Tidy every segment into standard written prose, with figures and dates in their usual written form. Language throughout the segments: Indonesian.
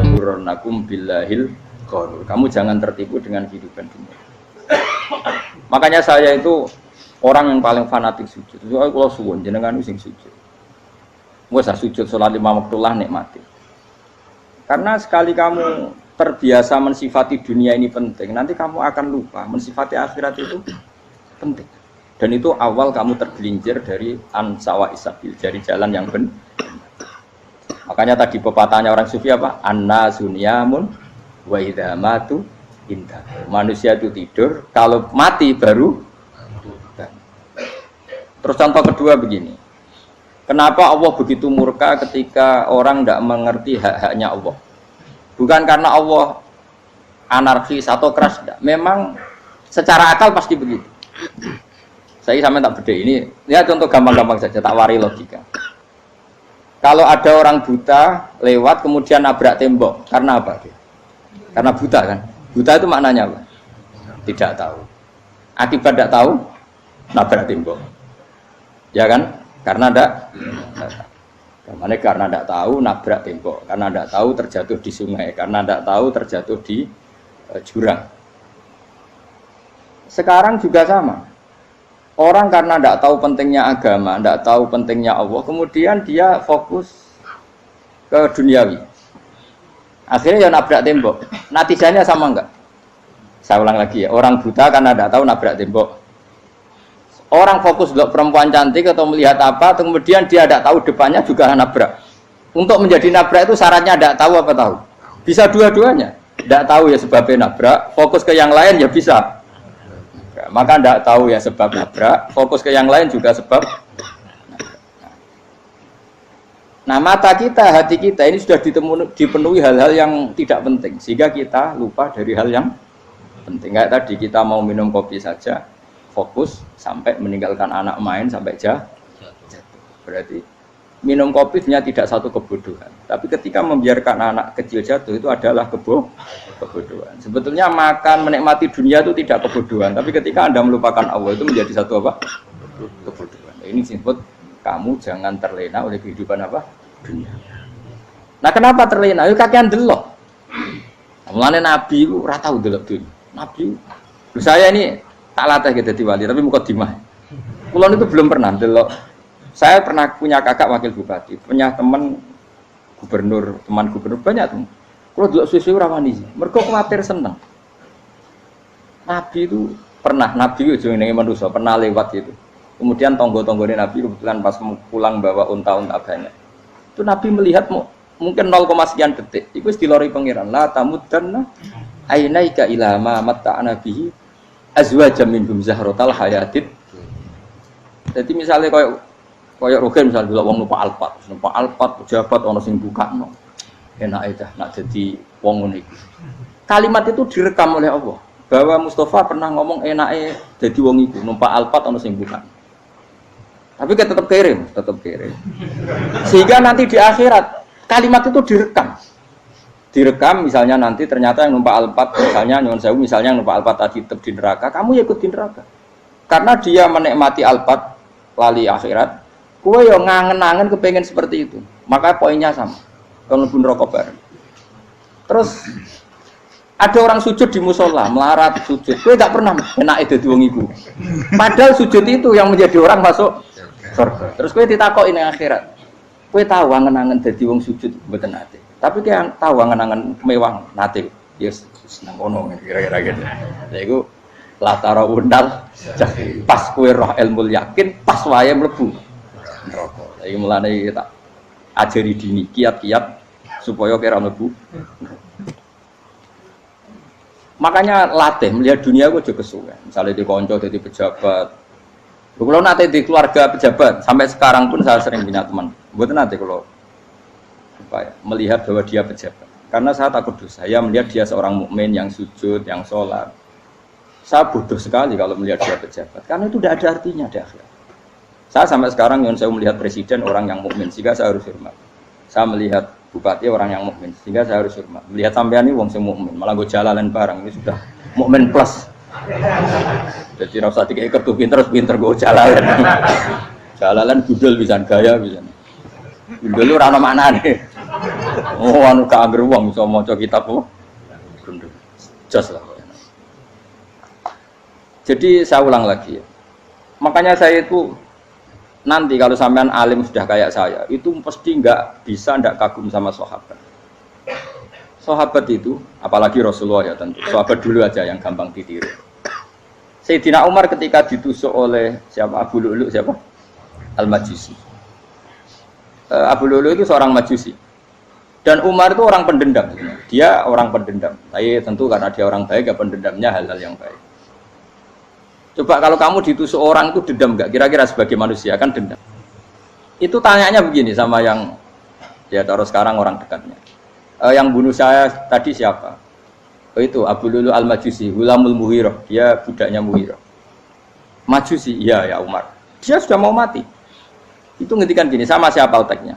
yaghurrannakum billahil ghurur. Kamu jangan tertipu dengan kehidupan dunia. Makanya saya itu orang yang paling fanatik sujud. Soalnya kalau suwun jenengan sing sujud. Wes sujud salat 5 waktu lah nikmati. Karena sekali kamu terbiasa mensifati dunia ini penting, nanti kamu akan lupa mensifati akhirat itu penting. Dan itu awal kamu tergelincir dari ansawa isabil, dari jalan yang benar. Makanya tadi pepatahnya orang sufi apa? An-nasu niyamun wa idza matu inta. Manusia itu tidur, kalau mati baru. Terus contoh kedua begini. Kenapa Allah begitu murka ketika orang tidak mengerti hak-haknya Allah? Bukan karena Allah anarkis atau keras, tidak. Memang secara akal pasti begitu. Saya sampai tak beda ini. Ya contoh gampang-gampang saja, tak wari logika. Kalau ada orang buta lewat kemudian nabrak tembok, karena apa? Karena buta kan? Buta itu maknanya apa? Tidak tahu. Akibat tidak tahu, nabrak tembok. Ya kan? Karena tidak tahu nabrak tembok, karena tidak tahu terjatuh di sungai, karena tidak tahu terjatuh di jurang. Sekarang juga sama. Orang karena tidak tahu pentingnya agama, tidak tahu pentingnya Allah, kemudian dia fokus ke duniawi. Akhirnya ya nabrak tembok. Natijanya sama enggak? Saya ulang lagi ya. Orang buta karena tidak tahu nabrak tembok. Orang fokus untuk perempuan cantik atau melihat apa, kemudian dia tidak tahu depannya juga nabrak. Untuk menjadi nabrak itu syaratnya tidak tahu apa tahu. Bisa dua-duanya. Tidak tahu ya sebabnya nabrak, fokus ke yang lain ya bisa. Maka tidak tahu ya sebab nabrak, fokus ke yang lain juga sebab. Nah mata kita, hati kita ini sudah dipenuhi hal-hal yang tidak penting, sehingga kita lupa dari hal yang penting. Kayak tadi kita mau minum kopi saja, fokus sampai meninggalkan anak main sampai jatuh. Berarti minum kopi sebenarnya tidak satu kebodohan, tapi ketika membiarkan anak kecil jatuh itu adalah kebodohan. Sebetulnya makan menikmati dunia itu tidak kebodohan, tapi ketika Anda melupakan Allah itu menjadi satu apa? Kebodohan. Ini disebut kamu jangan terlena oleh kehidupan apa? Dunia. Nah kenapa terlena? Itu kakean delok. Mulane Nabi itu ora tau delok dunia. Nabi saya ini tak latih gitu di wali, tapi mukadimah. Kulon itu belum pernah delok. Saya pernah punya kakak wakil bupati, punya teman gubernur banyak tuh. Kalau delok susu rawani sih, mereka khawatir seneng. Nabi itu pernah, Nabi itu jenenge manusia pernah lewat gitu. Kemudian tonggo-tonggone Nabi kebetulan pas pulang bawa unta-unta banyak. Itu Nabi melihat mungkin 0, sekian detik. Itu dilori pangeran. La tamuddanna ainaika ila ma matta'na bihi azwajam minhum zahratal hayatid. Jadi misalnya koyo rogen misalnya delok wong numpak Alphard pejabat ana sing bukakno. Enak aja nak jadi wong ngono iku. Kalimat itu direkam oleh Allah bahwa Mustafa pernah ngomong enake jadi wong iku numpak Alphard ana sing bukakno. Tapi kan tetap kirim. Sehingga nanti di akhirat kalimat itu direkam misalnya nanti ternyata yang numpak Alphard misalnya nyuwun sewu misalnya yang numpak Alphard tadi tetap di neraka, kamu ya ikut di neraka. Karena dia menikmati Alphard lali akhirat, kowe yo ngangen-angen kepengen seperti itu. Maka poinnya sama. Kalau pun rokok bareng. Terus ada orang sujud di musola, melarat sujud. Kowe enggak pernah enake dadi wong iku. Padahal sujud itu yang menjadi orang masuk surga. Terus kowe ditakoki ning akhirat. Kowe tahu angen-angen dadi wong sujud mboten ate. Tapi kayak tahu angen-angen mewah nate. Yes, seneng ngono kira-kira gitu. Lha iku latara undal pas kowe roh ilmu yakin pas wae mlebu neraka. Iki mulane tak ajari dini kiat-kiat supaya kira mlebu. Makanya latih melihat dunia kok aja kesuwen. Misalnya di konco jadi pejabat. Kalau nanti di keluarga pejabat sampai sekarang pun saya sering punya teman. Mboten nanti kalau melihat bahwa dia pejabat. Karena saya takut dosa. Saya melihat dia seorang mukmin yang sujud, yang sholat. Saya bodoh sekali kalau melihat dia pejabat. Karena itu tidak ada artinya di akhirat. Saya sampai sekarang yang saya melihat presiden orang yang mukmin, sehingga saya harus hormat. Saya melihat bupati orang yang mukmin, sehingga saya harus hormat. Melihat sampean ini wong sing mukmin, malah gue jalalan barang ini sudah mukmin plus. Jadi rasa dikei kertu pinter gue jalalan. Jalalan budal bisa gaya bisa. Budal lu ora ono maknane. Oh, anu gak angger wong iso maca kitab apa? Gundul. Jos lah. Jadi saya ulang lagi ya. Makanya saya itu nanti kalau sampean alim sudah kayak saya, itu pasti nggak kagum sama sahabat. Sahabat itu, apalagi Rasulullah ya tentu. Sahabat dulu aja yang gampang ditiru. Sayyidina Umar ketika ditusuk oleh siapa? Abu Lu'lu' siapa? Al-Majusi. Abu Lu'lu' itu seorang Majusi. Dan Umar itu orang pendendam. Dia orang pendendam. Tapi tentu karena dia orang baik, ya pendendamnya hal-hal yang baik. Coba kalau kamu ditusuk orang itu dendam nggak? Kira-kira sebagai manusia kan dendam. Itu tanyanya begini sama yang ya taruh sekarang orang dekatnya. Yang bunuh saya tadi siapa? Itu Abu Lu'lu' Al-Majusi, Hulamul Muhirah. Dia budaknya Muhirah. Majusi, iya ya Umar. Dia sudah mau mati. Itu ngendikan gini, sama siapa otaknya?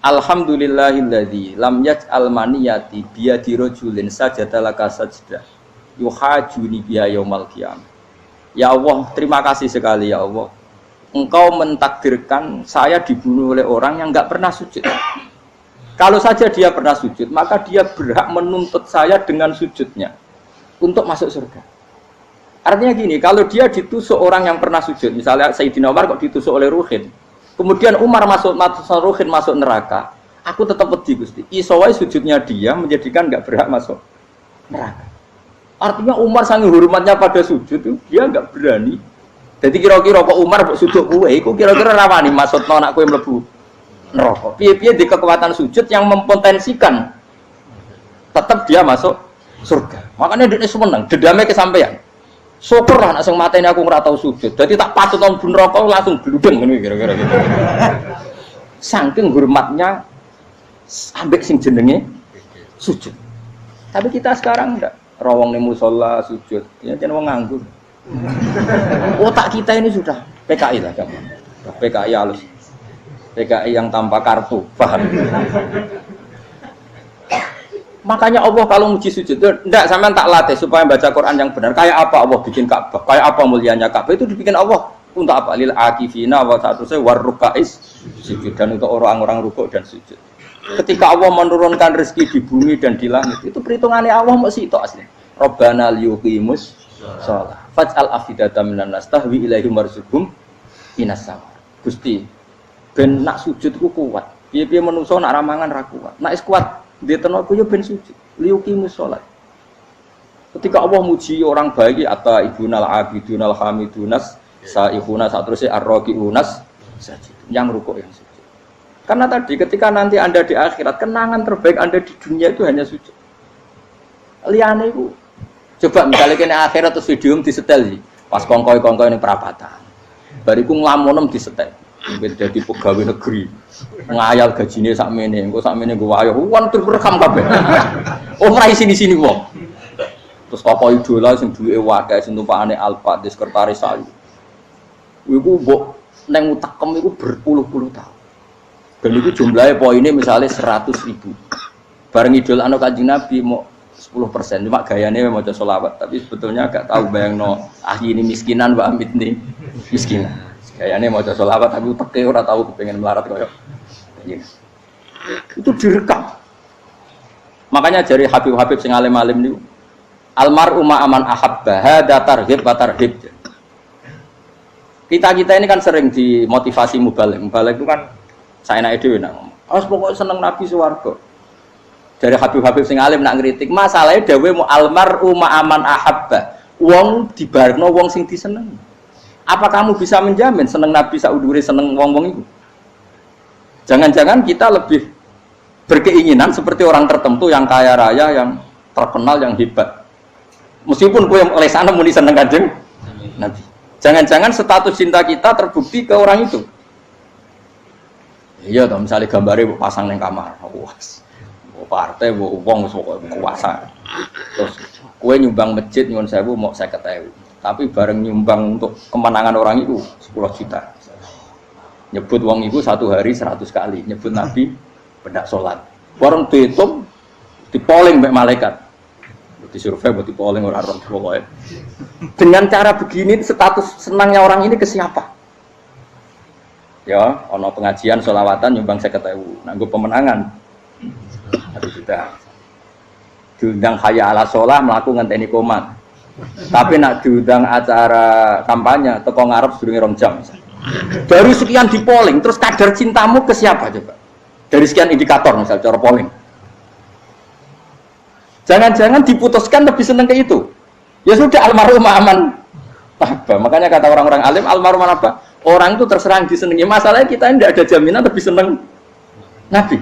Alhamdulillahilladzi lam yaj'al maniyati biyadi rajulin sajadalaka sajdah yuhajuni biha yaumal qiyamah. Ya Allah, terima kasih sekali ya Allah. Engkau mentakdirkan saya dibunuh oleh orang yang enggak pernah sujud. Kalau saja dia pernah sujud, maka dia berhak menuntut saya dengan sujudnya untuk masuk surga. Artinya gini, kalau dia ditusuk orang yang pernah sujud, misalnya Sayyidina Umar kok ditusuk oleh Ruhin, kemudian Umar masuk Ruhin masuk neraka, aku tetap wedi Gusti. Isowai sujudnya dia menjadikan enggak berhak masuk neraka. Artinya Umar sangat hormatnya pada sujud itu dia enggak berani. Jadi kira-kira kok Umar sujud kowe iku kira-kira rawani maksudno anak kowe mlebu neraka. Piye-piye di kekuatan sujud yang mempotensikan tetap dia masuk surga. Makanya dia seneng, dendamnya kesampaian. Syukurlah nek sing mateni aku ora tau sujud. Dadi tak patut nang neraka langsung bludeng ngene kira-kira gitu. Saking hormatnya ambek sing jenenge sujud. Tapi kita sekarang enggak. Rawong ning musala sujud, ya jeneng wong nganggur. Otak kita ini sudah PKI lah kamu. PKI halus. PKI yang tanpa kartu, paham? Makanya Allah kalau muji sujud, enggak sampean tak latih supaya baca Quran yang benar. Kayak apa Allah bikin Ka'bah? Kayak apa mulianya Ka'bah? Itu dibikin Allah untuk apa? Lil akifina wa satusai warrukais sujud, dan untuk orang-orang rukuk dan sujud. Ketika Allah menurunkan rezeki di bumi dan di langit, itu perhitungannya Allah masih itu asli. Rabbana liyuqimus shalah faj'al afidatan minan nas tahwi ilaihim warzuqhum minas sama. Gusti, ben nak sujud ku kuat. Piye-piye menungso nak ramangan ra kuat. Nak is kuat diteno ku yo ben sujud. Liyuqimus shalah. Ketika Allah muji orang baik atau ibunal abidunal hamidunas saihuna satruse arraqiunas sajid. Yang rukuk yang sujud. Karena tadi ketika nanti Anda di akhirat, kenangan terbaik Anda di dunia itu hanya sujud. Liane itu, coba misalnya kena akhirat terus video disetel sih, pas kongkoi ini perapatan, bariku ngelamunem disetel, jadi pegawai negeri, ngayal gajinya sakmene, engko sakmene gue ayo, wan terrekam kabeh, oh merai sini wong, terus tokoh idola sing duwe wakai, sing tumpakane Alphard di sekretaris saya, iku mbok neng utakem iku berpuluh-puluh tahun. Dan itu jumlahnya poinnya misalnya 100.000. Bareng idol anu Kanjeng Nabi mau 10%, cuma gayanya mau sholawat, tapi sebetulnya agak tahu bayang no ahli ini miskinan, Mbak Amit nih miskinan. Gayanya mau sholawat tapi uteknya ora tahu kepengen melarat koyo. Itu direkam. Makanya dari Habib sing alim-alim niku almar'u ma'aman ahabba hada targhib wa tarhib. Kita ini kan sering dimotivasi mubalek itu kan saya naik dewe nang. Harus pokoknya seneng Nabi swarga. Dari Habib sing alim nak ngritik, masalahnya dewe mu almar'u ma'aman ahabba. Wong dibarno wong sing diseneng. Apa kamu bisa menjamin seneng Nabi saudure seneng wong-wong itu? Jangan-jangan kita lebih berkeinginan seperti orang tertentu yang kaya raya, yang terkenal, yang hebat. Meskipun kowe oleh sana muni seneng Kanjeng Nabi. Jangan-jangan status cinta kita terbukti ke orang itu. Iya toh, misalnya gambarnya pasang neng kamar, wah, partai, wong kuasa. Terus kue nyumbang masjid nyuwun sewu mau 50.000, tapi bareng nyumbang untuk kemenangan orang itu 10 juta. Nyebut wong itu satu hari 100 kali, nyebut Nabi pendak sholat. Bareng dihitung, dipoling mbek malaikat. Disurvei buat dipoling orang pokoknya. Dengan cara begini status senangnya orang ini ke siapa? Ya, ono pengajian sholawatan nyumbang 50.000, nanggo pemenangan Nabi Duda. Diundang hayya ala sholah mlaku ngenteni komat. Tapi nak diundang acara kampanye teko ngarep sedurunge 2 jam. Dari sekian di polling, terus kadar cintamu ke siapa coba? Dari sekian indikator misal cara polling. Jangan-jangan diputuskan lebih seneng ke itu. Ya sudah almarhum aman. Apa? Makanya kata orang-orang alim almarhum apa? Orang itu terserah disenangi. Masalahnya kita tidak ada jaminan lebih seneng Nabi.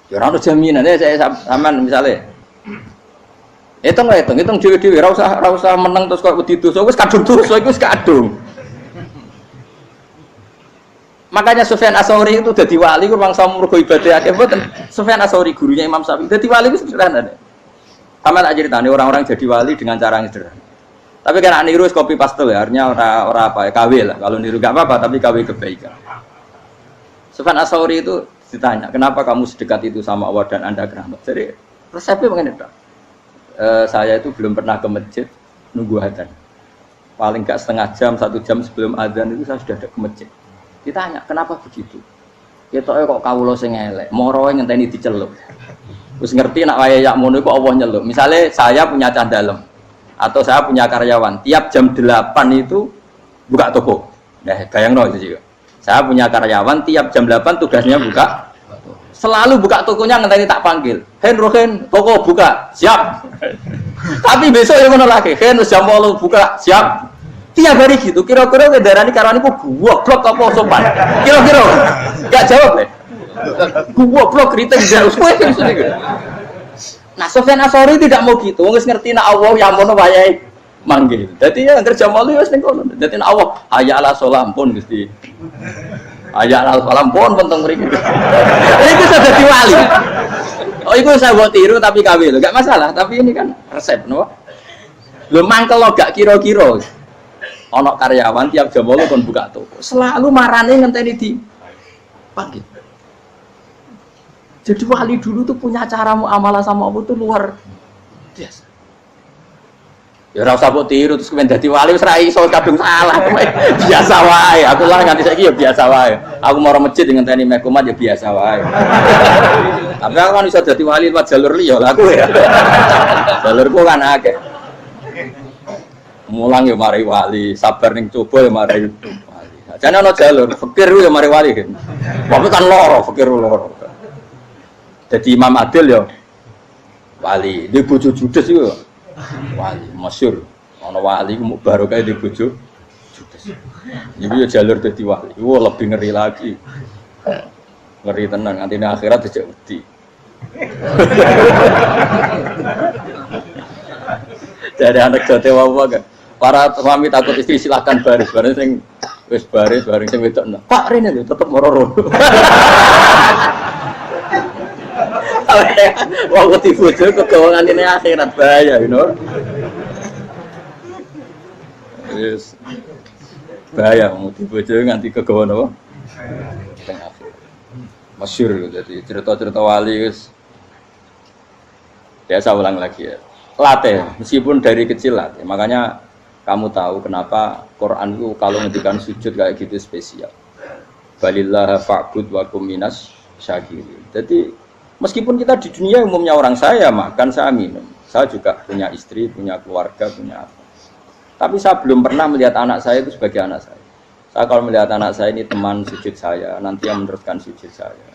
Ya ora ono jaminan ya saya sampean misale. Hitung dhewe-dhewe ora usah meneng terus kok wedi dosa wis kadung dosa iku wis kadung. Makanya Sufyan Ats-Tsauri itu dadi wali ku mangsa mergo ibadah akeh mboten. Sufyan Ats-Tsauri gurunya Imam Syafi'i. Dadi wali ku sederhana. Sama tak ceritane orang-orang jadi wali dengan cara yang sederhana. Tapi kan niru copy paste ya, artinya ora apa ya KW lah. Kalau niru enggak apa-apa tapi KW kebaikan. Sufyan Ats-Tsauri itu ditanya, "Kenapa kamu sedekat itu sama Allah dan Anda keramat?" Jadi resepnya begini, Pak. Saya itu belum pernah ke masjid nunggu adzan. Paling enggak setengah jam, 1 jam sebelum adzan itu saya sudah ada ke masjid. Ditanya, "Kenapa begitu?" Ketoke kok kawula sing elek, moroe ngenteni diceluk. Wis ngerti nek wayahe yak ngono iku Allah nyeluk. Misale saya punya candalem atau saya punya karyawan, tiap jam 8 itu buka toko. Nah, bayangno itu juga. Saya punya karyawan tiap jam 8 tugasnya buka. Selalu buka tokonya ngenteni tak panggil. Rohen, toko buka. Siap. Tapi besok yang ngono lagi. Jam 8 buka. Siap. Tiap hari gitu. Kira-kira kendaraan karyawan itu goblok apa sopan? Kira-kira. Enggak jawab deh. Goblok kritik jauh. Nah, Sufyan Ats-Tsauri tidak mau gitu. Wong wis ngerti nek Allah yang ngono wayahe manggil. Dadi ya kerja malu wis ning kono. Dadi nek Allah hayya ala sholah pun Gusti. Hayya ala sholah pun penting mriki. Iku sudah dadi wali. Oh, iku saya buat tiru tapi kawe lho, enggak masalah, tapi ini kan resep no. Lho mangkel lo gak kira-kira. Ana karyawan tiap jam 8 kon buka toko. Selalu marane ngenteni di panggil. Jadi wali dulu tuh punya cara muamalah sama Allah tuh luar biasa. Ya ora usah mbok tiru terus kemen dadi wali wis ra iso kadung salah. Biasa wae. Aku lah nganti saiki ya biasa wae. Aku mau masjid ngenteni mek kumat ya biasa wae. Tapi aku kan iso dadi wali lewat jalur liya lah aku ya. Jalurku kan akeh. Mulang ya mari wali, sabar ning coba ya mari wali. Jane ana jalur fikir ya mari wali kan. Tapi kan loro, fikir loro. Jadi Imam Adil ya wali, dia bojo judes itu wali, masyhur. Ana wali baru kayak di bojo judes. Iku ya jalur dadi wali. Wah lebih ngeri lagi. Ngeri tenan nganti akhirat dijak wedi. Jadi anak jote wae kan. Para suami takut istri silakan baris sing wis baris sing wedok. Pak rene lho tetep mororo. Waktu bojo kegawangan ini akhirat bahaya, you know. Yes. Bahaya mau bojo nganti kegawan apa? Tengah akhirat. Masyhur jadi cerita-cerita wali wis. Biasa ulang lagi ya. Latih, meskipun dari kecil latih. Makanya kamu tahu kenapa Quran itu kalau ngendikan sujud kayak gitu spesial. Balillah fa'bud wa kum minas syakirin. Jadi meskipun kita di dunia umumnya orang saya makan, saya minum. Saya juga punya istri, punya keluarga, punya apa. Tapi saya belum pernah melihat anak saya itu sebagai anak saya. Saya kalau melihat anak saya ini teman sujud saya, nanti yang meneruskan sujud saya.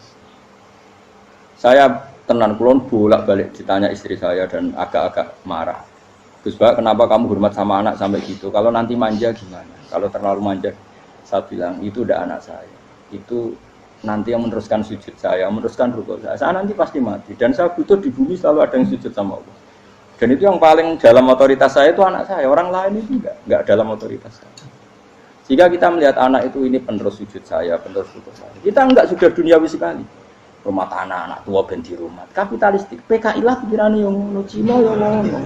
Saya tenan kulon bolak-balik ditanya istri saya dan agak-agak marah. Gus Pak, kenapa kamu hormat sama anak sampai gitu? Kalau nanti manja gimana? Kalau terlalu manja, saya bilang itu udah anak saya. Itu nanti yang meneruskan sujud saya, meneruskan rukuk saya. Saya nanti pasti mati dan saya butuh di bumi selalu ada yang sujud sama Allah. Dan itu yang paling dalam otoritas saya itu anak saya. Orang lain itu enggak dalam otoritas saya. Jika kita melihat anak itu ini penerus sujud saya, penerus rukuk saya. Kita enggak sudah duniawi sekali. Rumah tanah anak tua ben di rumah. Kapitalistik. PKI lah pikirannya yang ngono, Cina yang ngono.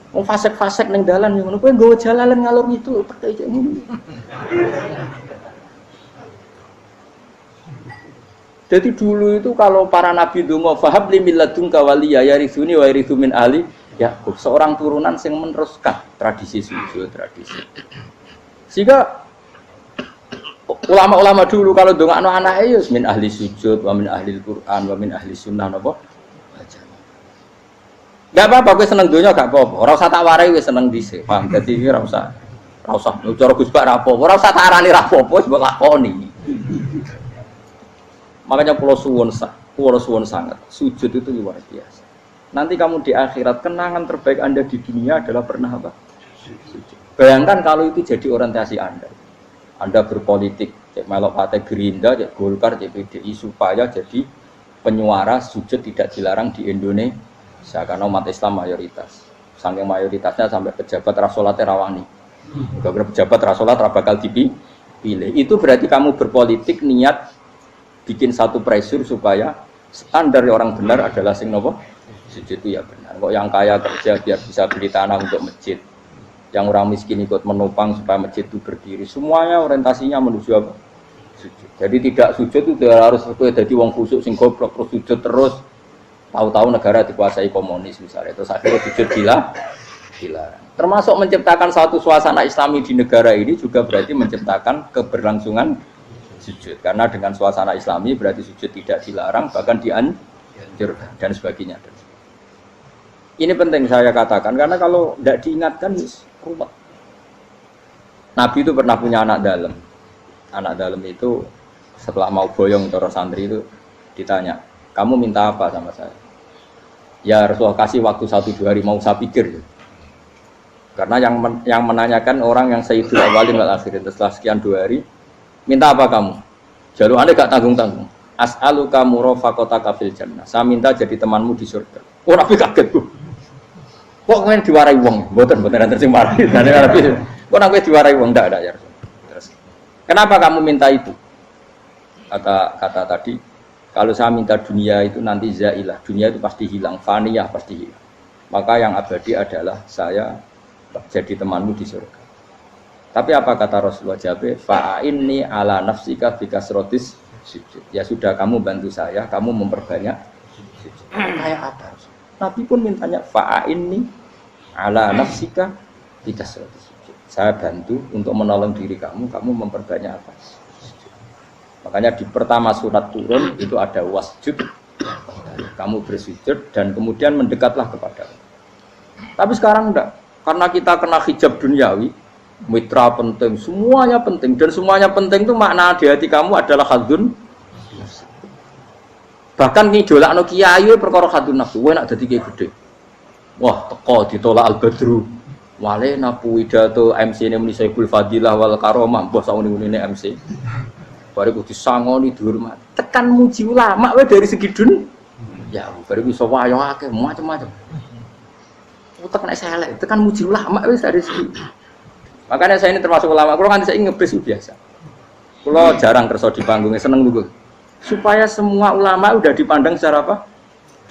Mau fasek-fasek neng dalan yang ngono. Kowe nggawa jalalan ngalor itu percaya ngono. Jadi dulu itu kalau para nabi donga fahab li milladun kawaliya yarithuni wa yarithu min ali Yakub, seorang turunan yang meneruskan tradisi sujud, tradisi. Sehingga Ulama-ulama dulu kalau ndongakno anake ya min ahli sujud, wa min ahli Quran, wa min ahli sunnah napa? Enggak apa-apa kowe seneng donya gak apa-apa. Ora usah tak warai wis seneng dhisik. Paham? Dadi iki ora usah cara Gus Bak ra apa-apa. Ora usah tak arani ra apa-apa wis mbok lakoni. Makanya pulau suwon sangat. Sujud itu luar biasa. Nanti kamu di akhirat kenangan terbaik Anda di dunia adalah pernah apa? Sujud. Bayangkan kalau itu jadi orientasi Anda. Anda berpolitik, cek melok partai Gerindra, cek Golkar, cek PDI supaya jadi penyuara sujud tidak dilarang di Indonesia karena umat Islam mayoritas. Saking mayoritasnya sampai pejabat rasolat rawani. Kalau pejabat rasolat bakal dipilih. Itu berarti kamu berpolitik niat bikin satu pressure supaya standar orang benar adalah sing nopo sujud itu ya benar. Kok yang kaya kerja biar bisa beli tanah untuk masjid. Yang orang miskin ikut menopang supaya masjid itu berdiri. Semuanya orientasinya menuju apa? Sujud. Jadi tidak sujud itu harus jadi wong khusuk sing goblok terus sujud terus. Tahu-tahu negara dikuasai komunis misalnya. Terus akhirnya sujud dilarang. Termasuk menciptakan satu suasana Islami di negara ini juga berarti menciptakan keberlangsungan sujud. Karena dengan suasana Islami berarti sujud tidak dilarang bahkan dianjurkan dan sebagainya. Ini penting saya katakan karena kalau tidak diingatkan ruwet. Nabi itu pernah punya anak dalam. Anak dalam itu setelah mau boyong cara santri itu ditanya, kamu minta apa sama saya? Ya Rasulullah kasih waktu 1-2 hari mau saya pikir. Karena yang menanyakan orang yang sayyidul awalin wal akhirin setelah sekian 2 hari, minta apa kamu? Jalur Anda gak tanggung-tanggung. As'aluka murafaqataka fil jannah. Saya minta jadi temanmu di surga. Oh Nabi kaget tuh. Kok kalian diwarai wong? Mboten nanti sing marahi. Nabi kok nek diwarai wong ndak ya. Terus kenapa kamu minta itu? Kata tadi, kalau saya minta dunia itu nanti zailah. Dunia itu pasti hilang, faniyah pasti hilang. Maka yang abadi adalah saya jadi temanmu di surga. Tapi apa kata Rasulullah Jabir? Fa'inni ala nafsika bikasrotis sujud. Ya sudah kamu bantu saya, kamu memperbanyak sujud. Kayak apa? Nabi pun mintanya fa'inni ala nafsika bikasrotis sujud. Saya bantu untuk menolong diri kamu memperbanyak apa? Sujud. Makanya di pertama surat turun itu ada wasjud. Kamu bersujud dan kemudian mendekatlah kepada Allah. Tapi sekarang enggak. Karena kita kena hijab duniawi, mitra penting, semuanya penting dan semuanya penting itu makna di hati kamu adalah hadun. Bahkan ngidolakno kiai perkara hadun nafsu, wae nak dadi kiai gede. Wah, teko ditolak al-badru. Wale napu widato MC ne muni Saiful Fadilah wal Karomah, mbah sauni-unine MC. Bare kudu disangoni dihormat. Tekan muji ulama wae dari segi dun. Ya, bare iso wayo akeh macam-macam. Utek nek selek, tekan muji ulama wis dari segi. Makanya saya ini termasuk ulama, kalau kan saya ngebis biasa. Kalau jarang kerso di panggungnya, seneng dulu. Supaya semua ulama udah dipandang secara apa?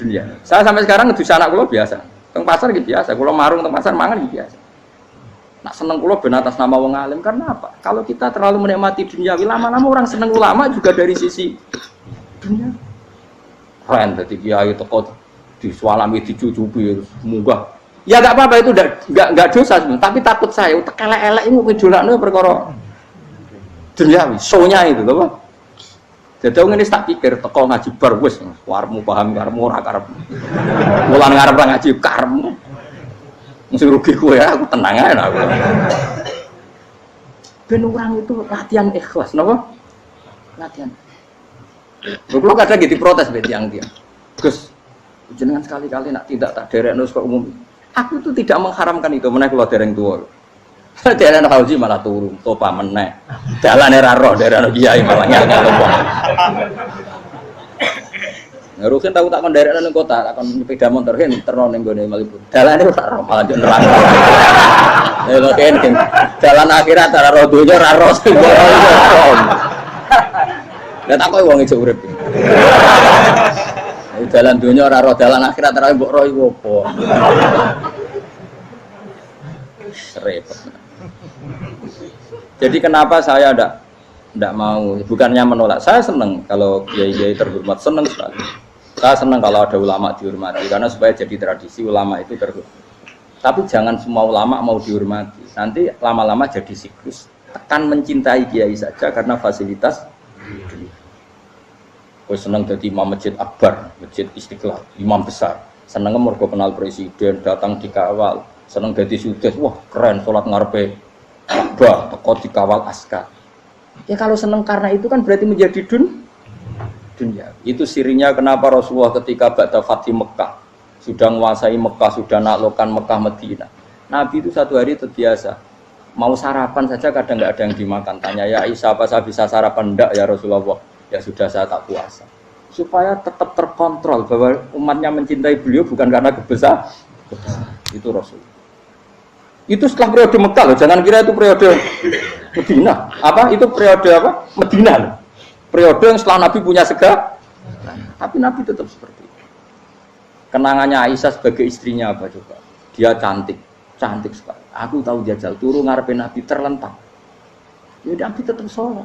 Dunia. Saya sampai sekarang ngedus anak kulo biasa. Teng pasar gitu biasa. Kalau marung teng pasar mangan gitu biasa. Nak seneng kulo ben atas nama wong alim karena apa? Kalau kita terlalu menikmati dunia, lama-lama orang seneng ulama juga dari sisi dunia. Keren, jadi kiai teko disualami dicucupi munggah. Ya enggak apa-apa itu enggak dosa sebenarnya, tapi takut saya utek elek-elek iku ngidolakno perkara duniawi, show-nya itu lho, Pak. Jadi ngene tak pikir teko ngaji bar wis warmu paham karepmu ora karep. Mulan ngarep ngaji karepmu. Mesti rugi kowe ya, aku tenang ae aku. Ben orang itu latihan ikhlas, napa? Latihan. Kalau kadang gitu protes be tiang-tiang. Gus, jenengan sekali-kali nak tidak tak derekno kok umum. Aku itu tidak mengharamkan itu, menaik keluar dereng tua. Dereng haji malah turun, topa meneh. Dalane ra roh, dereng kiai malah nyal-nyal wong. Ngerusin tahu tak kon derek nang kota, tak kon sepeda motor kan terno ning gone Malibu. Dalane ora roh, malah yo neraka. Lha kene dalan akhirat ora roh donya ra roh sing Lah tak koyo wong ijo urip. Dalan dunia ora roh, dalan akhirat ora mbok roh iku apa. Repot. Jadi kenapa saya ndak mau, bukannya menolak. Saya senang kalau kiai-kiai terhormat, senang sekali. Saya senang kalau ada ulama dihormati karena supaya jadi tradisi ulama itu terhormat. Tapi jangan semua ulama mau dihormati. Nanti lama-lama jadi siklus. tekan mencintai kiai saja karena fasilitas dunia. Kowe seneng dadi imam masjid akbar, masjid Istiqlal, imam besar. Seneng mergo kenal presiden, datang dikawal. Seneng dadi sudes, wah keren salat ngarepe Ka'bah, teko dikawal askar. Ya kalau seneng karena itu kan berarti menjadi dunia. Itu sirinya kenapa Rasulullah ketika ba'da Fathi Mekah sudah menguasai Mekah, sudah naklukkan Mekah Madinah. Nabi itu satu hari terbiasa mau sarapan saja kadang nggak ada yang dimakan. Tanya ya Aisyah, apa saya bisa sarapan? Enggak ya Rasulullah. Ya sudah saya tak puasa. Supaya tetap terkontrol bahwa umatnya mencintai beliau bukan karena kebesaran. Itu Rasul. Itu setelah periode Mekah loh, jangan kira itu periode Medina. Apa? Itu periode apa? Medina loh. Periode yang setelah Nabi punya segala. Tapi Nabi tetap seperti itu. Kenangannya Aisyah sebagai istrinya apa coba? Dia cantik sekali. Aku tahu jajal turu ngarepe Nabi terlentang. Ya Nabi tetap sholat.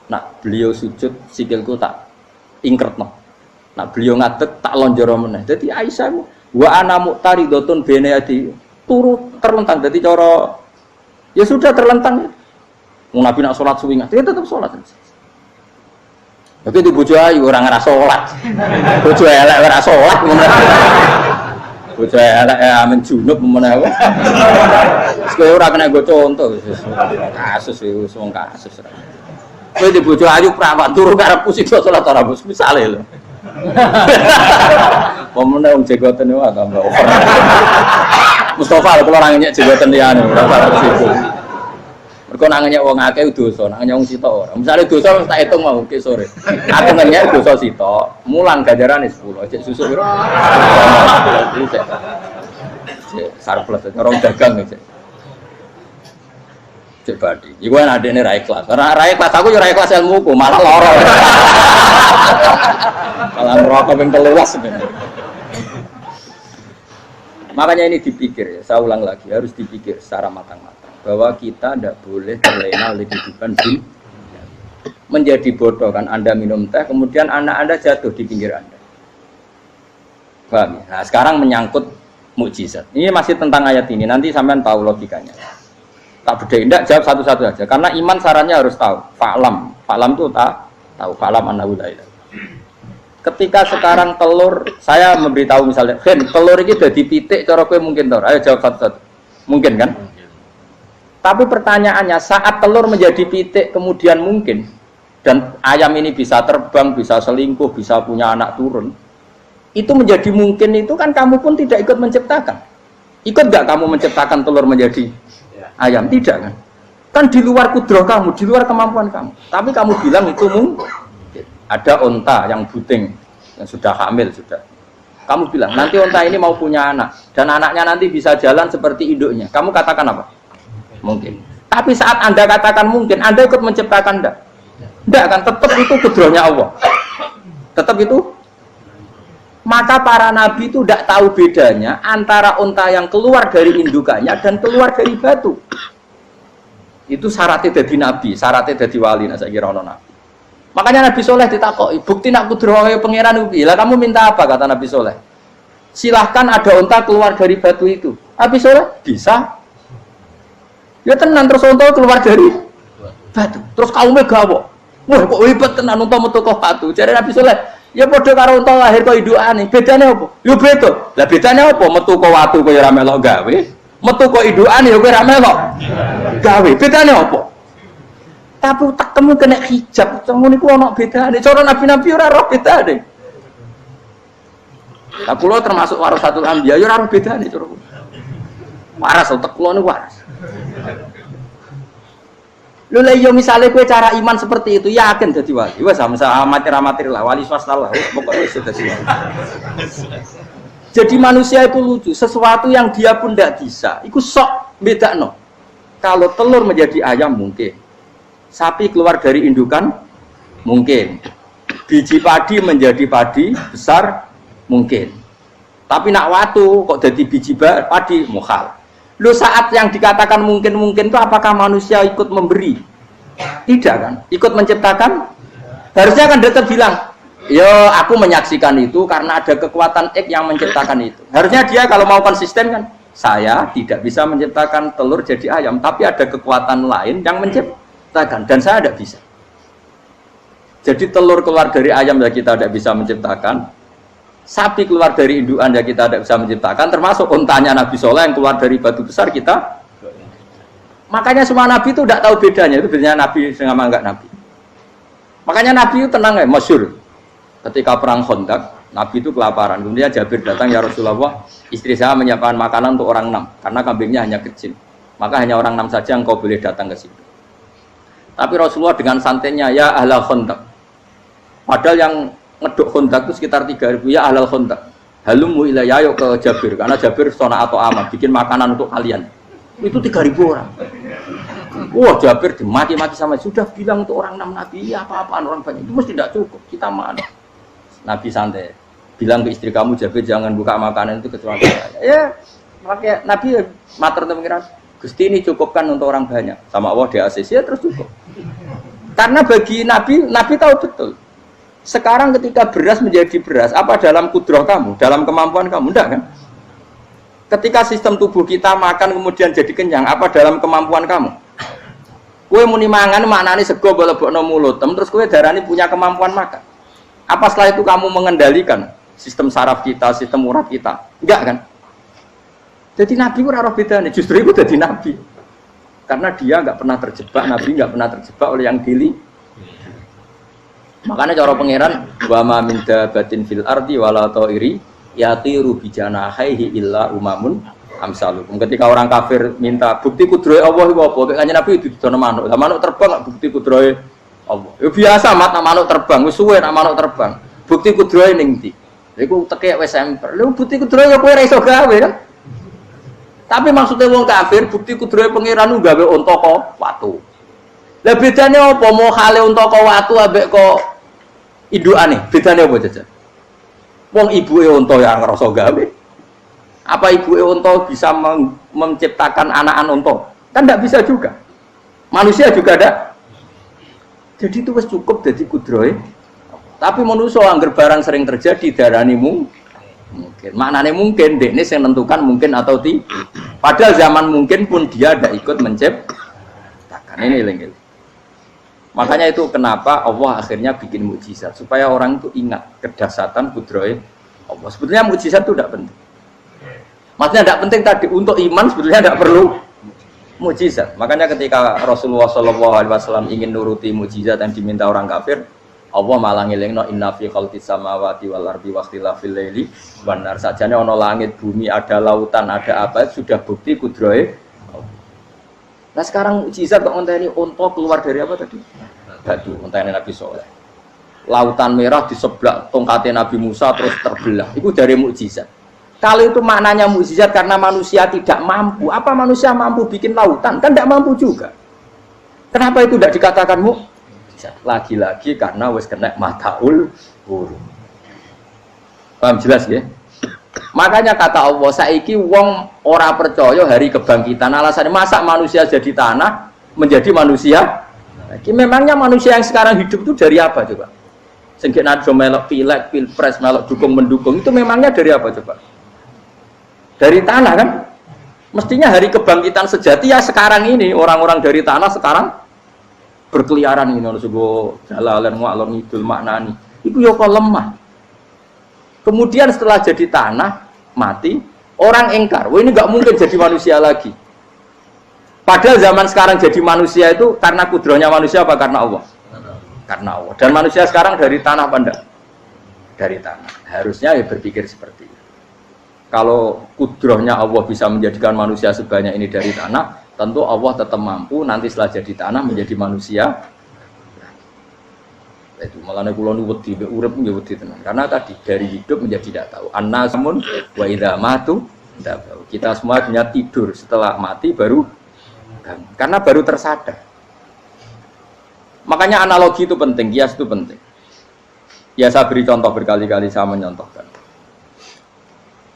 Nah, beliau sujud sikilku tak ingkretno. Nah, beliau ngadeg tak lonjoro meneh. Dadi Aisyah wa ana muqtaridotun bene adi turu terlentang. Dadi cara ya sudah terlentang. Wong Nabi nak sholat suwi dia tetap sholat. Tapi itu bojo ayu ora ngerasa sholat. Bojo elek ora sholat meneh. Bojo elek amen junub meneh. Kowe ora kena go contoh kasus wis wong kasus. Kowe di bojo ayu prawan turu karepku sida salat ora bos misale lho. Pomene wong jegoten wae tambah over. Mustofa kula ora ngenyek jegoten liyane ora sak situ. Mergo nak ngenyek wong akeh dosa, nak ngenyek wong sitok ora. Misale dosa wis tak hitung mau ke sore. Aku ngenyek dosa sitok, mulang ganjarane 10, cek susuk piro? Cek sarplus orang dagang cek. Cek badi. Iku ana adene ra ikhlas. Ra ikhlas aku yo ra ikhlas ilmuku, malah lara. Malah ngerokok ping 13 sebenarnya. Makanya ini dipikir ya, saya ulang lagi, harus dipikir secara matang-matang bahwa kita tidak boleh terlena oleh kehidupan dunia. Menjadi bodoh kan Anda minum teh, kemudian anak Anda jatuh di pinggir Anda. Paham ya? Nah, sekarang menyangkut mukjizat. Ini masih tentang ayat ini, nanti sampean tahu logikanya. Tak beda, tidak jawab satu-satu aja. Karena iman sarannya harus tahu. Fa'lam itu tak tahu. Fa'lam annahu la ilaha. Ketika sekarang telur, saya memberitahu misalnya, Hen, telur ini udah dipitik, cara kowe mungkin tau. Ayo jawab satu-satu. Mungkin kan? Mungkin. Tapi pertanyaannya, saat telur menjadi pitik kemudian mungkin, dan ayam ini bisa terbang, bisa selingkuh, bisa punya anak turun, itu menjadi mungkin itu kan kamu pun tidak ikut menciptakan. Ikut gak kamu menciptakan telur menjadi ayam? Tidak kan? Kan di luar kudrah kamu, di luar kemampuan kamu. Tapi kamu bilang itu mungkin. Ada onta yang buting, yang sudah hamil sudah. Kamu bilang, nanti onta ini mau punya anak. Dan anaknya nanti bisa jalan seperti induknya. Kamu katakan apa? Mungkin. Tapi saat Anda katakan mungkin, Anda ikut menciptakan enggak? Enggak kan? Tetap itu kudrahnya Allah. Tetap itu. Maka para nabi itu tidak tahu bedanya antara onta yang keluar dari indukannya dan keluar dari batu. Itu syaratnya jadi nabi, syaratnya jadi wali. Nah, saya kira ono nabi. Makanya Nabi Soleh ditakoki, bukti nak kudrahe pangeran ubi. Lah kamu minta apa kata Nabi Soleh? Silahkan ada unta keluar dari batu itu. Nabi Soleh bisa. Ya tenan terus unta keluar dari batu. Terus kaumnya gawok. Wah kok hebat tenan unta metu kok batu. Jare Nabi Soleh, ya padha karo unta lahir kok indukane. Bedane apa? Ya beda. Lah bedane apa? Metu kok watu kok ya ora melok gawe. Metu kok indukane ya kowe ora melok gawe. Bedane apa? Tapi tak temu kena hijab, ngono niku ana bedane. Cara nabi-nabi ora roh bedane. Lah kula termasuk warasatul anbiya ya ora roh bedane cara kula. Waras utek kula niku waras. Lho lha yo misale kowe cara iman seperti itu yakin dadi wali. Wes sama amatir-amatir lah wali swasta lah. Pokoke wis dadi wali. Jadi manusia itu lucu, sesuatu yang dia pun tidak bisa. Iku sok bedakno. Kalau telur menjadi ayam mungkin. Sapi keluar dari indukan mungkin, biji padi menjadi padi besar mungkin, tapi nak watu kok jadi biji padi mukhal. Lu saat yang dikatakan mungkin itu apakah manusia ikut memberi? Tidak kan? Ikut menciptakan? Harusnya kan dia bilang, yo aku menyaksikan itu karena ada kekuatan X yang menciptakan itu. Harusnya dia kalau mau konsisten kan, Saya tidak bisa menciptakan telur jadi ayam, tapi ada kekuatan lain yang menciptakan, dan saya tidak bisa. Jadi telur keluar dari ayam ya kita tidak bisa menciptakan, sapi keluar dari indukan ya kita tidak bisa menciptakan, termasuk untanya Nabi Soleh yang keluar dari batu besar kita. Makanya semua Nabi itu tidak tahu bedanya, itu bedanya Nabi sama enggak Nabi. Makanya Nabi itu tenang ya, masyhur. Ketika perang Khandaq, Nabi itu kelaparan. Kemudian Jabir datang, ya Rasulullah, istri saya menyiapkan makanan untuk orang 6, karena kambingnya hanya kecil. Maka hanya orang 6 saja yang kau boleh datang ke situ. Tapi Rasulullah dengan santainya, ya ahlal Khandaq. Padahal yang ngeduk Khandaq itu sekitar 3.000, ya ahlal Khandaq. Halumu ilayya, yuk ke Jabir, karena Jabir sona atau aman, bikin makanan untuk kalian. Itu 3.000 orang. Wah, Jabir dimaki-maki sama, sudah bilang untuk orang 6 Nabi, ya apa-apaan orang banyak, itu mesti tidak cukup, kita mana. Nabi santai, bilang ke istri kamu, Jabir jangan buka makanan itu kecuali saya. Ya, makanya Nabi matur pengiran, Gusti ini cukupkan untuk orang banyak. Sama Allah di ACC ya terus cukup. Karena bagi Nabi, Nabi tahu betul. Sekarang ketika beras menjadi beras, apa dalam kudrah kamu, dalam kemampuan kamu, enggak kan? Ketika sistem tubuh kita makan kemudian jadi kenyang, apa dalam kemampuan kamu? Kue muni mangan maknane sego bolebokno mulut, terus kue darani punya kemampuan makan. Apa setelah itu kamu mengendalikan sistem saraf kita, sistem urat kita? Enggak kan? Jadi Nabi ora roh bedane, justru itu jadi Nabi. Karena dia enggak pernah terjebak, Nabi enggak pernah terjebak oleh yang dili. Makanya cara pangeran wa ma min dabatin fil ardi wala ta'iri yatiru bi janahihi illa umamun amsalukum. Ketika orang kafir minta bukti kudrohe Allah iku apa? Kayaknya Nabi itu didono manuk. Lah manuk terbang bukti kudrohe Allah. Ya biasa manuk terbang, wis suwe manuk terbang. Bukti kudrohe ning ndi? Iku tekek wis emper. Lha bukti kudrohe ya kowe ora iso gawe kan? Tapi maksudnya wong kafir bukti kudrohe pangeran ku gawe unta kok watu. Lah bedane apa mau hale unta kok watu ambek kok indukane? Bedane apa jajan? Wong ibuke unta ya ngrasa gawe. Apa ibuke unta bisa menciptakan anakan unta? Kan tidak bisa juga. Manusia juga ada. Jadi itu wis cukup jadi kudrohe. Tapi manusia angger barang sering terjadi darani mungkin. Maknane mungkin dekne sing menentukan mungkin atau tidak. Padahal zaman mungkin pun dia tidak ikut menciptakan. Ini eling. Makanya itu kenapa Allah akhirnya bikin mukjizat supaya orang itu ingat kedahsyatan kudrohe Allah. Sebetulnya mukjizat itu tidak penting. Maksudnya tidak penting tadi untuk iman sebetulnya tidak perlu mukjizat. Makanya ketika Rasulullah SAW ingin nuruti mukjizat yang diminta orang kafir, Allah malah ngelingno inna fi khalqis samawati wal ardi wakhtilafil laili wan nar. Sajane ana langit, bumi, ada lautan, ada apa sudah bukti kudrohe. Nah sekarang mukjizat kok ngenteni unta keluar dari apa tadi? Batu, ngenteni Nabi Soleh. Lautan merah di sebelah tongkatnya Nabi Musa terus terbelah. Itu dari mukjizat. Kalau itu maknanya mukjizat karena manusia tidak mampu, apa manusia mampu bikin lautan? Kan tidak mampu juga. Kenapa itu tidak dikatakan mukjizat? Lagi-lagi karena wis kena mataul huruf. Paham jelas ya? Makanya kata Allah, saiki wong ora percaya hari kebangkitan. Alasannya masa manusia jadi tanah menjadi manusia? Memangnya manusia yang sekarang hidup itu dari apa coba? Sengke nado melok pilek, pilpres, melok dukung mendukung itu memangnya dari apa coba? Dari tanah kan? Mestinya hari kebangkitan sejati ya sekarang ini orang-orang dari tanah sekarang berkeliaran ini harus go jalalan ngalor ngidul maknani. Itu yo kok lemah. Kemudian setelah jadi tanah mati orang engkar, wah ini nggak mungkin jadi manusia lagi. Padahal zaman sekarang jadi manusia itu karena kudrohnya manusia apa karena Allah? Karena Allah. Dan manusia sekarang dari tanah apa enggak? Dari tanah. Harusnya ya berpikir seperti itu. Kalau kudrohnya Allah bisa menjadikan manusia sebanyak ini dari tanah, tentu Allah tetap mampu nanti setelah jadi tanah menjadi manusia. Itu malah kula nu wedi urip nggih wedi tenan. Karena tadi dari hidup menjadi tidak tahu. Annasun wa idza matu tidak tahu. Kita semua punya tidur setelah mati baru karena baru tersadar. Makanya analogi itu penting, kias itu penting. Ya saya beri contoh berkali-kali saya menyontohkan.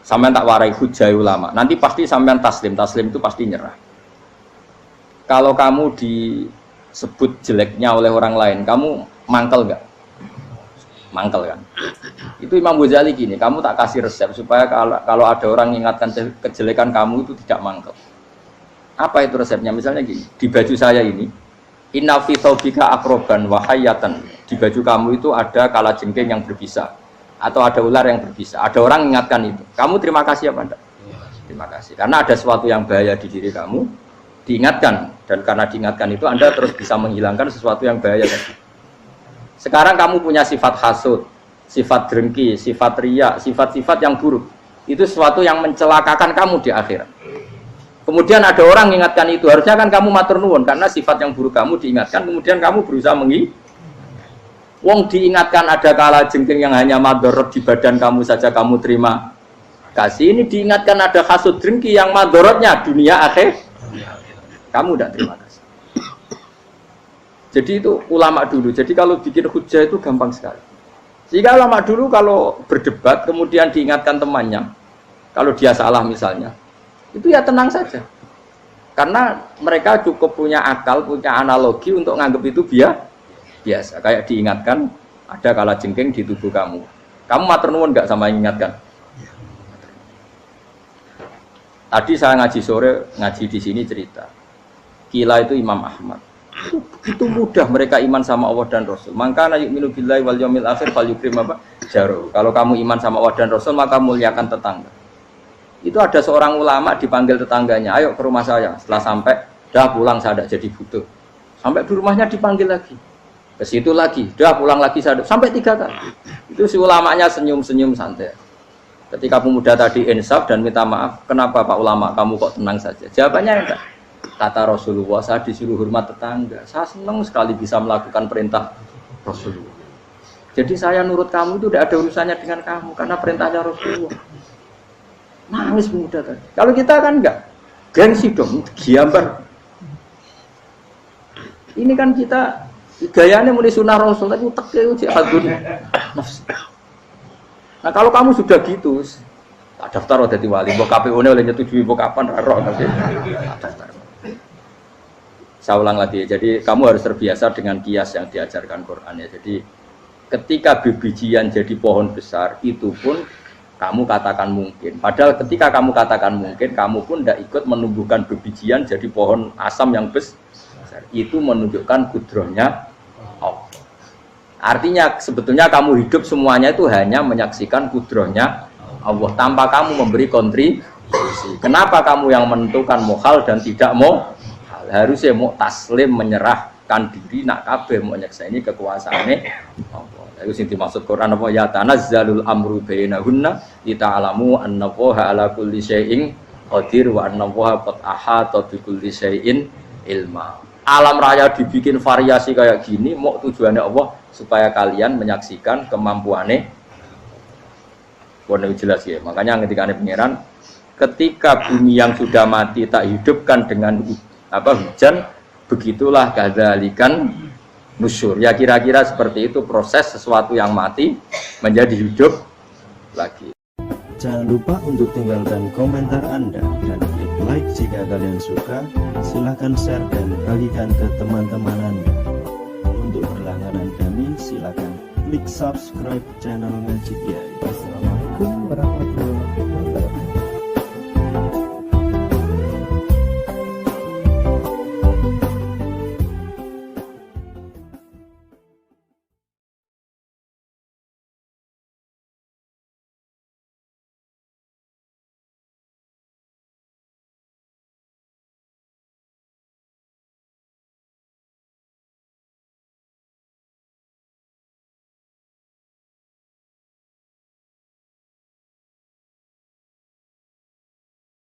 Sampean tak warai hujah ulama. Nanti pasti sampean taslim itu pasti nyerah. Kalau kamu disebut jeleknya oleh orang lain, kamu mangkel enggak? mangkel kan. Itu Imam Ghazali gini, kamu tak kasih resep supaya kalau ada orang mengingatkan kejelekan kamu itu tidak mangkel. Apa itu resepnya? Misalnya gini, di baju saya ini, inna fi thawbika akroban wa hayatan. Di baju kamu itu ada kalajengking yang berbisa atau ada ular yang berbisa. Ada orang mengingatkan itu. Kamu terima kasih apa enggak? Terima kasih. Karena ada sesuatu yang bahaya di diri kamu, diingatkan, dan karena diingatkan itu Anda terus bisa menghilangkan sesuatu yang bahaya tadi. Sekarang kamu punya sifat hasud, sifat dengki, sifat riya, sifat-sifat yang buruk. Itu sesuatu yang mencelakakan kamu di akhirat. Kemudian ada orang mengingatkan itu, harusnya kan kamu matur nuwun karena sifat yang buruk kamu diingatkan, kemudian kamu berusaha wong diingatkan ada kalajengking yang hanya madorot di badan kamu saja kamu terima kasih. Ini diingatkan ada hasud dengki yang madorotnya dunia akhir, kamu tidak terima kasih. Jadi itu ulama dulu. Jadi kalau bikin hujah itu gampang sekali. Jika ulama dulu kalau berdebat kemudian diingatkan temannya, kalau dia salah misalnya, itu ya tenang saja. Karena mereka cukup punya akal, punya analogi untuk nganggap itu biasa. Kayak diingatkan ada kalajengking di tubuh kamu. Kamu matur nuwun enggak sama ingatkan? Tadi saya ngaji sore, ngaji di sini cerita. Kila itu Imam Ahmad. Itu mudah mereka iman sama Allah dan Rasul. Maka yu'minu billahi wal yaumil akhir falyukrim apa? Jaru. Kalau kamu iman sama Allah dan Rasul maka muliakan tetangga. Itu ada seorang ulama dipanggil tetangganya, ayo ke rumah saya. Setelah sampai, dah pulang saya tidak jadi butuh. Sampai di rumahnya dipanggil lagi. Ke situ lagi, dah pulang lagi saya sampai 3 kali. Itu si ulamanya senyum-senyum santai. Ketika pemuda tadi insaf dan minta maaf, kenapa Pak Ulama kamu kok tenang saja? Jawabannya enggak. Kata Rasulullah, saya disuruh hormat tetangga. Saya senang sekali bisa melakukan perintah Rasulullah. Jadi saya nurut kamu itu tidak ada urusannya dengan kamu karena perintahnya Rasulullah. Nangis pemuda tadi. Kalau kita kan enggak, gengsi dong, giambar. Ini kan kita gayanya mulai sunnah Rasul, tapi utek itu jihadun nafsi. Nah kalau kamu sudah gitu, tak daftar jadi wali, mbok KPU-nya oleh nyetujui mbok kapan roh nanti. Daftar. Saya ulang lagi, jadi kamu harus terbiasa dengan kias yang diajarkan Quran ya. Jadi ketika bibijian jadi pohon besar, itu pun kamu katakan mungkin. Padahal ketika kamu katakan mungkin, kamu pun tidak ikut menumbuhkan bibijian jadi pohon asam yang besar. Itu menunjukkan kudrohnya Allah. Artinya sebetulnya kamu hidup semuanya itu hanya menyaksikan kudrohnya Allah tanpa kamu memberi kontribusi. Kenapa kamu yang menentukan mohal dan tidak mau? Harusnya mau taslim menyerahkan diri nak kabeh mau nyakseni kekuasaane Allah. Itu sing dimaksud Quran apa ya tanazzalul amru bainahunna lita'lamu annallaha ala kulli syai'in qadir wa annallaha qad ahata bi kulli syai'in ilma. Alam raya dibikin variasi kayak gini mau tujuannya Allah supaya kalian menyaksikan kemampuannya. Boleh jelas ya. Makanya ketika ada pangeran, ketika bumi yang sudah mati tak hidupkan dengan hujan, begitulah kadzalikan nusyur. Ya kira-kira seperti itu proses sesuatu yang mati menjadi hidup lagi. Jangan lupa untuk tinggalkan komentar Anda dan klik like jika kalian suka. Silahkan share dan bagikan ke teman-teman Anda. Untuk berlangganan kami, silahkan klik subscribe channel Ngaji Kiai. Wassalamualaikum warahmatullahi wabarakatuh.